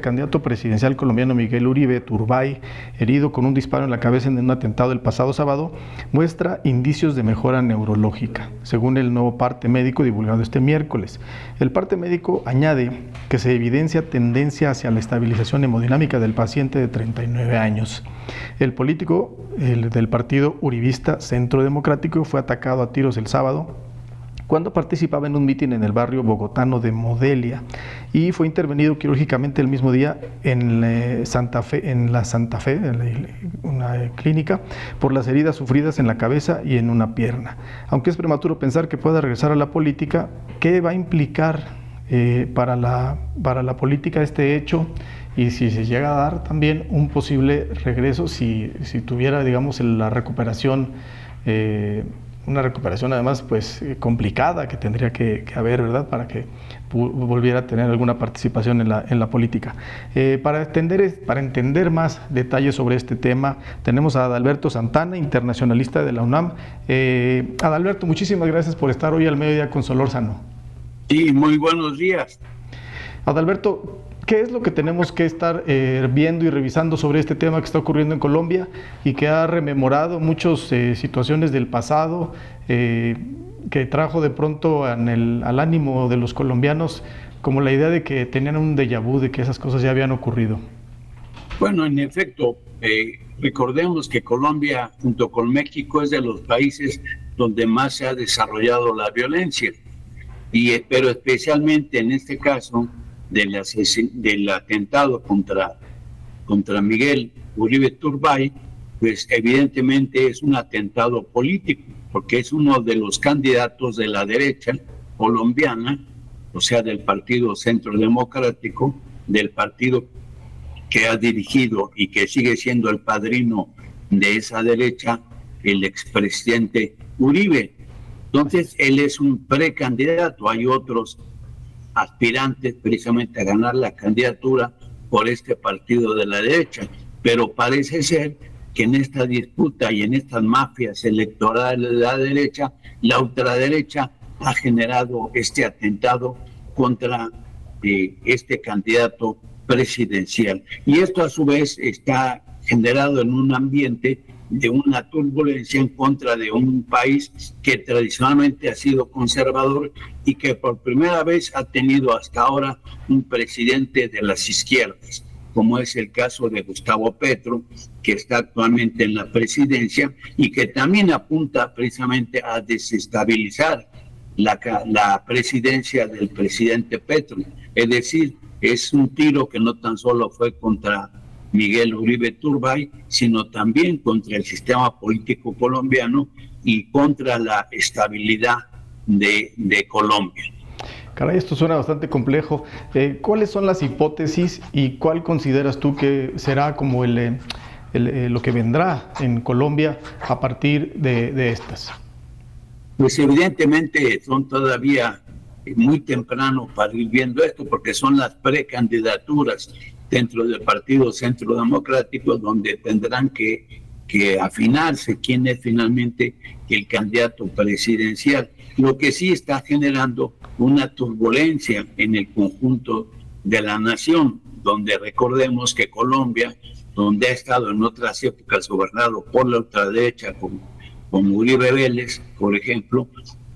El candidato presidencial colombiano Miguel Uribe Turbay, herido con un disparo en la cabeza en un atentado el pasado sábado, muestra indicios de mejora neurológica, según el nuevo parte médico divulgado este miércoles. El parte médico añade que se evidencia tendencia hacia la estabilización hemodinámica del paciente de 39 años. El político del partido uribista Centro Democrático fue atacado a tiros el sábado cuando participaba en un mitin en el barrio bogotano de Modelia y fue intervenido quirúrgicamente el mismo día en la Santa Fe, una clínica, por las heridas sufridas en la cabeza y en una pierna. Aunque es prematuro pensar que pueda regresar a la política, ¿qué va a implicar para la política este hecho? Y si se llega a dar también un posible regreso, si tuviera, digamos, la recuperación, una recuperación además pues complicada que tendría que haber, ¿verdad?, para que volviera a tener alguna participación en la política. Para entender más detalles sobre este tema, tenemos a Adalberto Santana, internacionalista de la UNAM. Adalberto, muchísimas gracias por estar hoy al mediodía con Solórzano. Sí, muy buenos días. Adalberto, ¿qué es lo que tenemos que estar viendo y revisando sobre este tema que está ocurriendo en Colombia y que ha rememorado muchas situaciones del pasado, que trajo de pronto al ánimo de los colombianos como la idea de que tenían un déjà vu, de que esas cosas ya habían ocurrido? Bueno, en efecto, recordemos que Colombia, junto con México, es de los países donde más se ha desarrollado la violencia, pero especialmente en este caso del atentado contra Miguel Uribe Turbay, pues evidentemente es un atentado político, porque es uno de los candidatos de la derecha colombiana, o sea, del Partido Centro Democrático, del partido que ha dirigido y que sigue siendo el padrino de esa derecha, el expresidente Uribe. Entonces, él es un precandidato, hay otros aspirantes precisamente a ganar la candidatura por este partido de la derecha, pero parece ser que en esta disputa y en estas mafias electorales de la derecha, la ultraderecha ha generado este atentado contra este candidato presidencial. Y esto a su vez está generado en un ambiente de una turbulencia en contra de un país que tradicionalmente ha sido conservador y que por primera vez ha tenido hasta ahora un presidente de las izquierdas, como es el caso de Gustavo Petro, que está actualmente en la presidencia y que también apunta precisamente a desestabilizar la presidencia del presidente Petro. Es decir, es un tiro que no tan solo fue contra Miguel Uribe Turbay, sino también contra el sistema político colombiano y contra la estabilidad de Colombia. Caray, esto suena bastante complejo. ¿Cuáles son las hipótesis y cuál consideras tú que será como lo que vendrá en Colombia a partir de estas? Pues evidentemente son todavía muy temprano para ir viendo esto, porque son las precandidaturas dentro del Partido Centro Democrático, donde tendrán que afinarse quién es finalmente el candidato presidencial. Lo que sí está generando una turbulencia en el conjunto de la nación, donde recordemos que Colombia, donde ha estado en otras épocas gobernado por la ultraderecha, como Uribe Vélez, por ejemplo,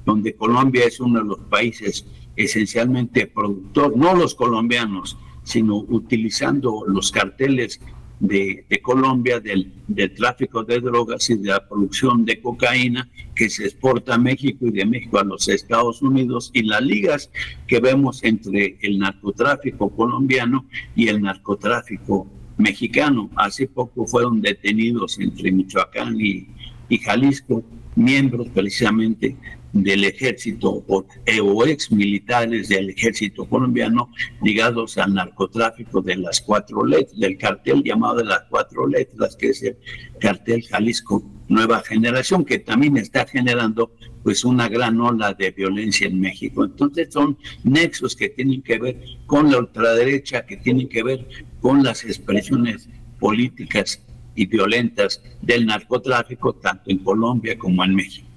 donde Colombia es uno de los países esencialmente productor, no los colombianos, sino utilizando los carteles de Colombia del tráfico de drogas y de la producción de cocaína que se exporta a México y de México a los Estados Unidos, y las ligas que vemos entre el narcotráfico colombiano y el narcotráfico mexicano. Hace poco fueron detenidos entre Michoacán y Jalisco miembros precisamente del ejército o ex militares del ejército colombiano ligados al narcotráfico de las 4 letras, del cartel llamado de las 4 letras, que es el cartel Jalisco Nueva Generación, que también está generando pues una gran ola de violencia en México. Entonces son nexos que tienen que ver con la ultraderecha, que tienen que ver con las expresiones políticas y violentas del narcotráfico, tanto en Colombia como en México.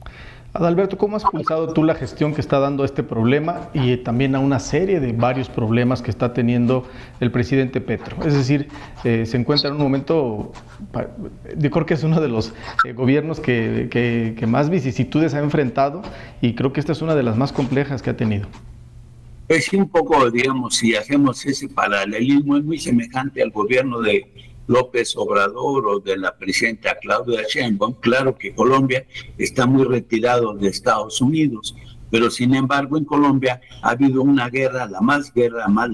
Adalberto, ¿cómo has pulsado tú la gestión que está dando este problema y también a una serie de varios problemas que está teniendo el presidente Petro? Es decir, se encuentra en un momento, yo creo que es uno de los gobiernos que más vicisitudes ha enfrentado y creo que esta es una de las más complejas que ha tenido. Pues sí, un poco, digamos, si hacemos ese paralelismo, es muy semejante al gobierno de López Obrador o de la presidenta Claudia Sheinbaum. Claro que Colombia está muy retirado de Estados Unidos, pero sin embargo en Colombia ha habido una guerra más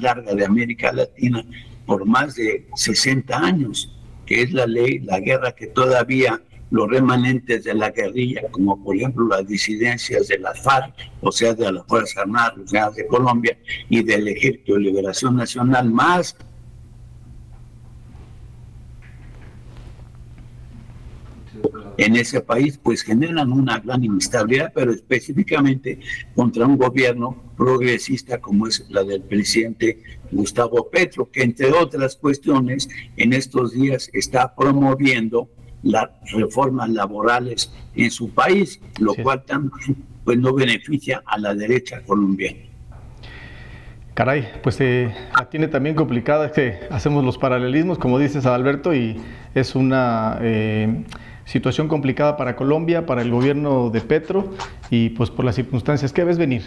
larga de América Latina por más de 60 años, que es la guerra que todavía los remanentes de la guerrilla, como por ejemplo las disidencias de las FARC, o sea, de las Fuerzas Armadas de Colombia y del Ejército de Liberación Nacional, más en ese país, pues generan una gran inestabilidad, pero específicamente contra un gobierno progresista como es la del presidente Gustavo Petro, que entre otras cuestiones en estos días está promoviendo las reformas laborales en su país, lo cual también pues no beneficia a la derecha colombiana. Caray, pues la tiene también complicada, es que hacemos los paralelismos, como dices, Adalberto, y es una situación complicada para Colombia, para el gobierno de Petro, y pues por las circunstancias. ¿Qué ves venir?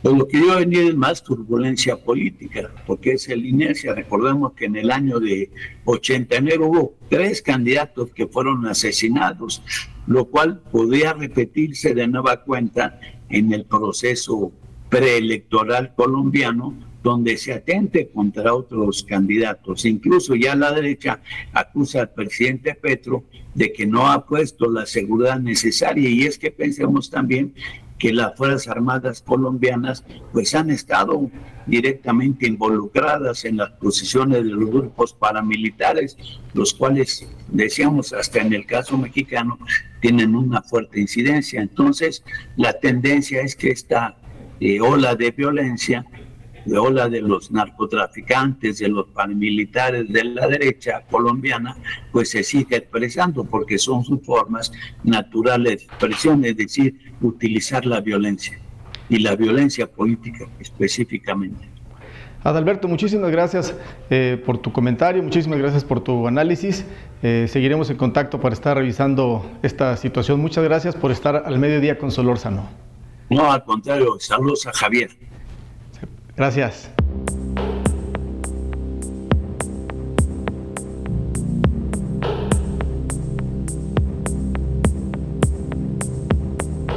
Pues lo que yo venía es más turbulencia política, porque es la inercia. Recordemos que en el año de 89 hubo 3 candidatos que fueron asesinados, lo cual podría repetirse de nueva cuenta en el proceso preelectoral colombiano, donde se atente contra otros candidatos. Incluso ya la derecha acusa al presidente Petro de que no ha puesto la seguridad necesaria, y es que pensemos también que las Fuerzas Armadas colombianas pues han estado directamente involucradas en las posiciones de los grupos paramilitares, los cuales, decíamos, hasta en el caso mexicano, tienen una fuerte incidencia. Entonces, la tendencia es que esta ola de violencia, de ola de los narcotraficantes, de los paramilitares de la derecha colombiana, pues se sigue expresando, porque son sus formas naturales de expresión, es decir, utilizar la violencia, y la violencia política específicamente. Adalberto, muchísimas gracias por tu comentario, muchísimas gracias por tu análisis. Seguiremos en contacto para estar revisando esta situación. Muchas gracias por estar al mediodía con Solórzano. No, al contrario, saludos a Javier. Gracias.